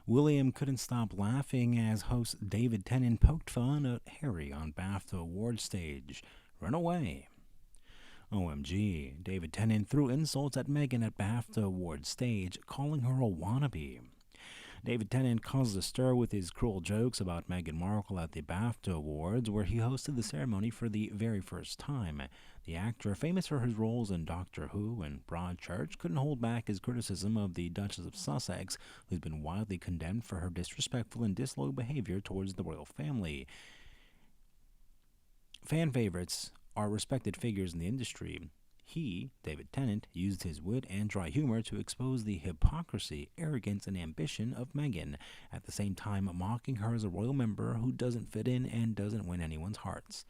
William couldn't stop laughing as host David Tennant poked fun at Harry on Bafta Awards stage. Run away. OMG, David Tennant threw insults at Meghan at Bafta Awards stage, calling her a wannabe. David Tennant caused a stir with his cruel jokes about Meghan Markle at the Bafta Awards, where he hosted the ceremony for the very first time. The actor, famous for his roles in Doctor Who and Broadchurch, couldn't hold back his criticism of the Duchess of Sussex, who's been widely condemned for her disrespectful and disloyal behavior towards the royal family. Fan favorites are respected figures in the industry. He, David Tennant, used his wit and dry humor to expose the hypocrisy, arrogance, and ambition of Meghan, at the same time mocking her as a royal member who doesn't fit in and doesn't win anyone's hearts.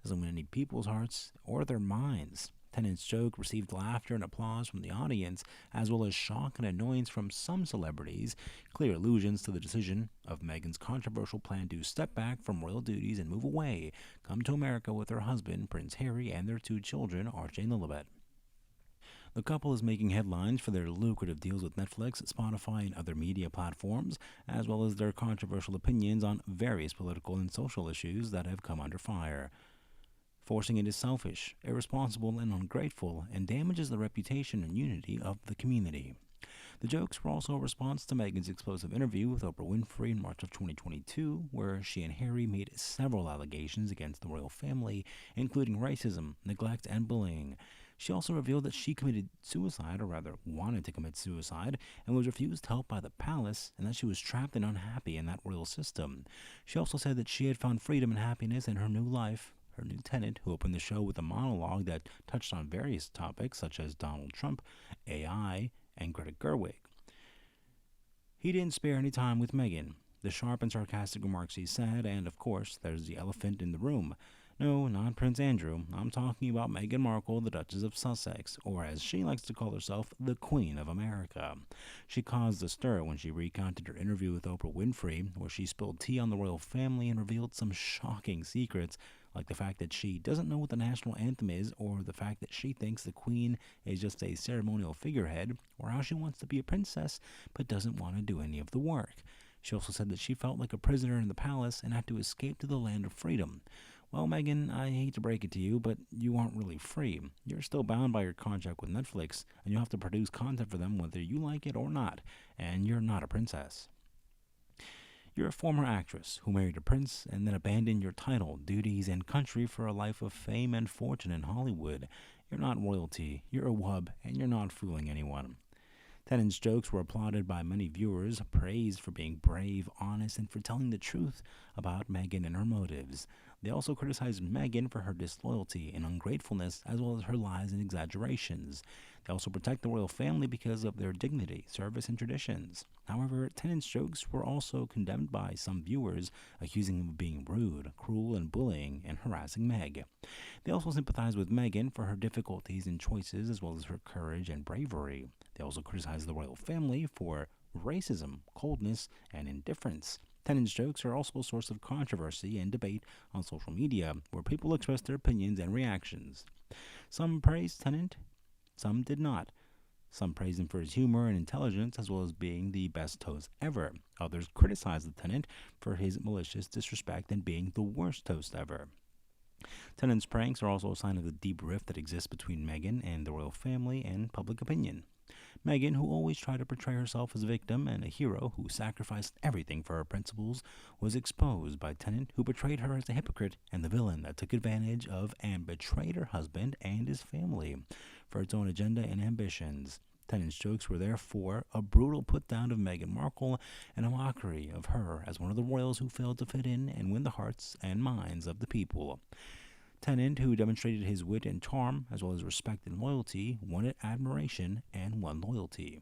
Doesn't win any people's hearts or their minds. Tennant's joke received laughter and applause from the audience, as well as shock and annoyance from some celebrities, clear allusions to the decision of Meghan's controversial plan to step back from royal duties and move away, come to America with her husband, Prince Harry, and their 2 children, Archie and Lilibet. The couple is making headlines for their lucrative deals with Netflix, Spotify, and other media platforms, as well as their controversial opinions on various political and social issues that have come under fire. Forcing it is selfish, irresponsible, and ungrateful, and damages the reputation and unity of the community. The jokes were also a response to Meghan's explosive interview with Oprah Winfrey in March of 2022, where she and Harry made several allegations against the royal family, including racism, neglect, and bullying. She also revealed that she committed suicide, or rather wanted to commit suicide, and was refused help by the palace, and that she was trapped and unhappy in that royal system. She also said that she had found freedom and happiness in her new life. Her new tenant, who opened the show with a monologue that touched on various topics such as Donald Trump, AI, and Greta Gerwig. He didn't spare any time with Meghan. The sharp and sarcastic remarks he said, and of course, there's the elephant in the room. No, not Prince Andrew. I'm talking about Meghan Markle, the Duchess of Sussex, or as she likes to call herself, the Queen of America. She caused a stir when she recounted her interview with Oprah Winfrey, where she spilled tea on the royal family and revealed some shocking secrets, like the fact that she doesn't know what the national anthem is, or the fact that she thinks the Queen is just a ceremonial figurehead, or how she wants to be a princess but doesn't want to do any of the work. She also said that she felt like a prisoner in the palace and had to escape to the land of freedom. Well, Meghan, I hate to break it to you, but you aren't really free. You're still bound by your contract with Netflix, and you have to produce content for them whether you like it or not, and you're not a princess. You're a former actress who married a prince and then abandoned your title, duties, and country for a life of fame and fortune in Hollywood. You're not royalty, you're a wub, and you're not fooling anyone. Tennant's jokes were applauded by many viewers, praised for being brave, honest, and for telling the truth about Meghan and her motives. They also criticized Meghan for her disloyalty and ungratefulness, as well as her lies and exaggerations. They also protect the royal family because of their dignity, service, and traditions. However, Tennant's jokes were also condemned by some viewers, accusing him of being rude, cruel, and bullying and harassing Meg. They also sympathized with Meghan for her difficulties and choices, as well as her courage and bravery. They also criticized the royal family for racism, coldness, and indifference. Tennant's jokes are also a source of controversy and debate on social media, where people express their opinions and reactions. Some praised Tennant, some did not. Some praised him for his humor and intelligence, as well as being the best host ever. Others criticized the Tennant for his malicious disrespect and being the worst host ever. Tennant's pranks are also a sign of the deep rift that exists between Meghan and the royal family and public opinion. Meghan, who always tried to portray herself as a victim and a hero who sacrificed everything for her principles, was exposed by Tennant, who portrayed her as a hypocrite and the villain that took advantage of and betrayed her husband and his family for its own agenda and ambitions. Tennant's jokes were therefore a brutal put-down of Meghan Markle and a mockery of her as one of the royals who failed to fit in and win the hearts and minds of the people. Tennant, who demonstrated his wit and charm, as well as respect and loyalty, wanted admiration and won loyalty.